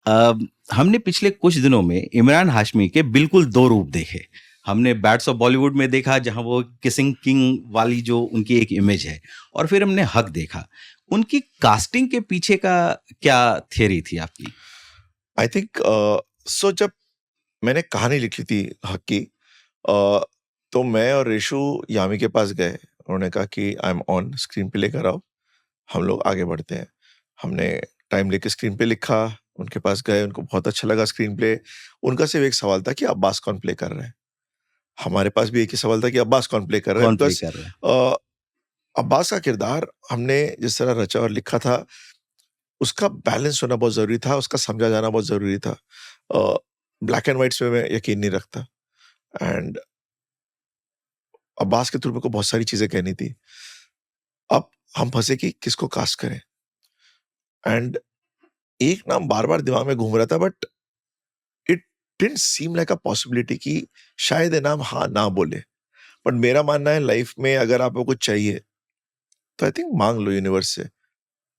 हमने पिछले कुछ दिनों में इमरान हाशमी के बिल्कुल दो रूप देखे। हमने बैट्स ऑफ बॉलीवुड में देखा जहां वो किसिंग किंग वाली जो उनकी एक इमेज है, और फिर हमने हक देखा। उनकी कास्टिंग के पीछे का क्या थियरी थी आपकी? आई थिंक सो जब मैंने कहानी लिखी थी हक की, तो मैं और रेशु यामी के पास गए। उन्होंने कहा कि आई एम ऑन, स्क्रीन पे लेकर आओ, हम लोग आगे बढ़ते हैं। हमने टाइम लेके स्क्रीन पे लिखा, उनके पास गए, उनको बहुत अच्छा लगा स्क्रीन प्ले। उनका सिर्फ एक सवाल था कि अब्बास कौन प्ले कर रहे हैं। हमारे पास भी एक ही सवाल था कि अब्बास कौन प्ले कर रहे हैं, कौन प्ले बिकॉज कर रहा है? अब्बास का किरदार हमने जिस तरह रचा और लिखा था, उसका बैलेंस होना बहुत जरूरी था, उसका समझा जाना बहुत जरूरी था। ब्लैक एंड व्हाइट्स में मैं यकीन नहीं रखता, एंड अब्बास के थ्रू मेरे को बहुत सारी चीजें कहनी थी। अब हम फंसे कि किसको कास्ट करें, एंड एक नाम बार बार दिमाग में घूम रहा था, but it didn't seem like a possibility कि शायद ये नाम हाँ ना बोले। बट मेरा मानना है लाइफ में अगर आपको कुछ चाहिए तो आई थिंक मांग लो यूनिवर्स से।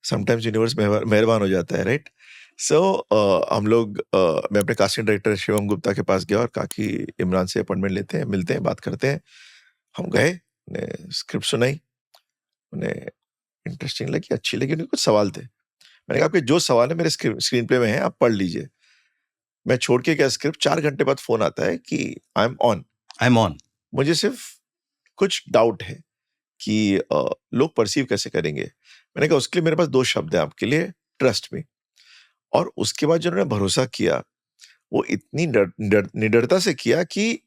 समटाइम्स यूनिवर्स मेहरबान हो जाता है, राइट? सो हम लोग मैं अपने कास्टिंग डायरेक्टर शिवम गुप्ता के पास गया और कहा कि इमरान से अपॉइंटमेंट लेते हैं, मिलते हैं, बात करते हैं। हम गए, उन्हें स्क्रिप्ट सुनाई, उन्हें इंटरेस्टिंग लगी, अच्छी लगी। उनके कुछ सवाल थे, मैंने कहा कि जो सवाल है मेरे स्क्रीन प्ले में है, आप पढ़ लीजिए। मैं छोड़ के गया स्क्रिप्ट, 4 घंटे बाद फोन आता है कि I am on. I am on. मुझे सिर्फ कुछ डाउट है कि लोग परसीव कैसे करेंगे। मैंने कहा उसके लिए मेरे पास 2 शब्द हैं आपके लिए, ट्रस्ट मी। और उसके बाद जो उन्होंने भरोसा किया, वो इतनी निडरता से किया कि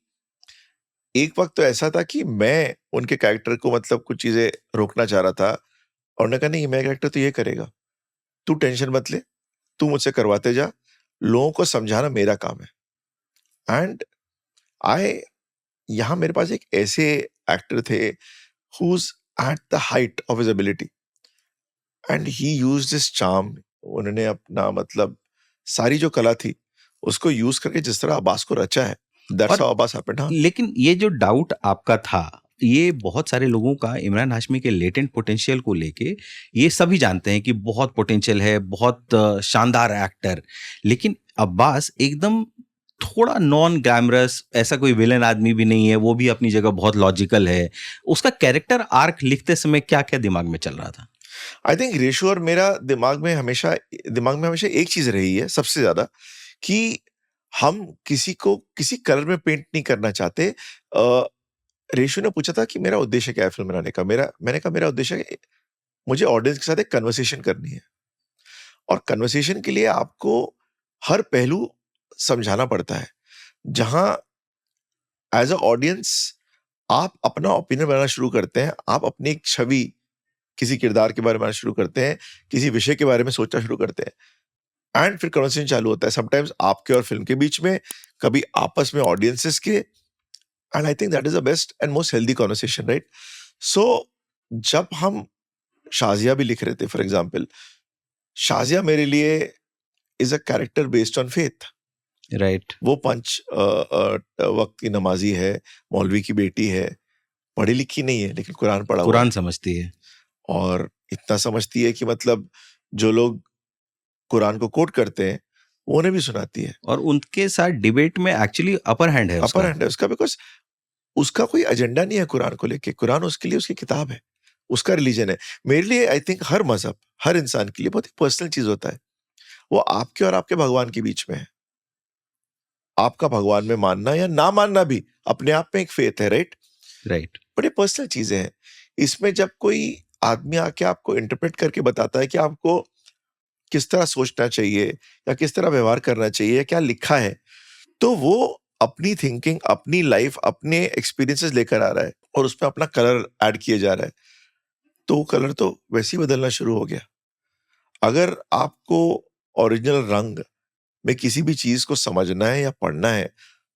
एक वक्त तो ऐसा था कि मैं उनके कैरेक्टर को मतलब कुछ चीजें रोकना चाह रहा था, और उन्होंने कहा नहीं, मेरा कैरेक्टर तो ये करेगा, तू टेंशन मत ले, तू मुझसे करवाते जा, लोगों को समझाना मेरा काम है। एंड आई यहाँ मेरे पास एक ऐसे एक्टर थे who's at the height of his ability and he used his charm। उन्होंने अपना मतलब सारी जो कला थी उसको यूज करके जिस तरह अब्बास को रचा है, that's और how अब्बास happened। हाँ, लेकिन ये जो डाउट आपका था, ये बहुत सारे लोगों का इमरान हाशमी के लेटेंट पोटेंशियल को लेके, ये सभी जानते हैं कि बहुत पोटेंशियल है, बहुत शानदार एक्टर। लेकिन अब्बास एकदम थोड़ा नॉन ग्लैमरस, ऐसा कोई विलेन आदमी भी नहीं है, वो भी अपनी जगह बहुत लॉजिकल है। उसका कैरेक्टर आर्क लिखते समय क्या क्या दिमाग में चल रहा था? आई थिंक रेशो और मेरा दिमाग में हमेशा एक चीज रही है सबसे ज्यादा, कि हम किसी को किसी कलर में पेंट नहीं करना चाहते। रेशो ने पूछा था कि मेरा उद्देश्य क्या है फिल्म बनाने का। मैंने कहा मेरा उद्देश्य है, मुझे ऑडियंस के साथ एक कन्वर्सेशन करनी है, और कन्वर्सेशन के लिए आपको हर पहलू समझाना पड़ता है। जहां एज अ ऑडियंस आप अपना ओपिनियन बनाना शुरू करते हैं, आप अपनी एक छवि किसी किरदार के बारे में बनाना शुरू करते हैं, किसी विषय के बारे में सोचना शुरू करते हैं, एंड फिर कन्वर्सेशन चालू होता है, समटाइम्स आपके और फिल्म के बीच में, कभी आपस में ऑडियंसेस के। And I think that is the best and most healthy conversation, right? So जब हम शाजिया भी लिख रहे थे, फॉर एग्जाम्पल, शाजिया मेरे लिए is a character based on faith. Right. वो वक्त की नमाजी है, मौलवी की बेटी है, पढ़ी लिखी नहीं है लेकिन कुरान पढ़ा हुआ कुरान है, समझती है। और इतना समझती है कि मतलब जो लोग कुरान को कोट करते हैं वो उन्हें भी सुनाती है। और उनके साथ डिबेट में एक्चुअली अपर हैंड है अपर उसका। हैंड है उसका, बिकॉज उसका कोई एजेंडा नहीं है कुरान को लेके। कुरान उसके लिए उसकी किताब है, उसका रिलीजन है। मेरे लिए आई थिंक हर मजहब हर इंसान के लिए बहुत ही पर्सनल चीज होता है। वो आपके और आपके भगवान के बीच में है। आपका भगवान में मानना या ना मानना भी अपने आप में एक फेथ है, राइट? राइट। बड़े पर्सनल चीजें हैं। इसमें जब कोई आदमी आके आपको इंटरप्रेट करके बताता है कि आपको किस तरह सोचना चाहिए या किस तरह व्यवहार करना चाहिए या क्या लिखा है, तो वो अपनी थिंकिंग, अपनी लाइफ, अपने एक्सपीरियंसेस लेकर आ रहा है और उसमें अपना कलर ऐड किए जा रहा है। तो वो कलर तो वैसे ही बदलना शुरू हो गया। अगर आपको ओरिजिनल रंग में किसी भी चीज को समझना है या पढ़ना है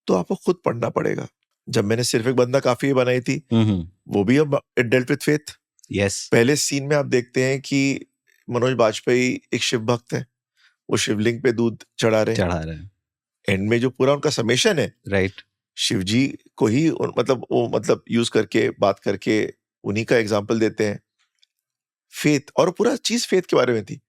तो आपको खुद पढ़ना पड़ेगा। जब मैंने सिर्फ एक बंदा काफी बनाई थी, वो भी अब it dealt with faith. Yes. पहले सीन में आप देखते हैं कि मनोज बाजपेयी एक शिव भक्त है, वो शिवलिंग पे दूध चढ़ा रहे हैं। चढ़ा रहे हैं। एंड में जो पूरा उनका समेशन है, राइट। शिव जी को ही मतलब यूज करके, बात करके उन्हीं का एग्जाम्पल देते हैं। फेथ, और पूरा चीज फेथ के बारे में थी।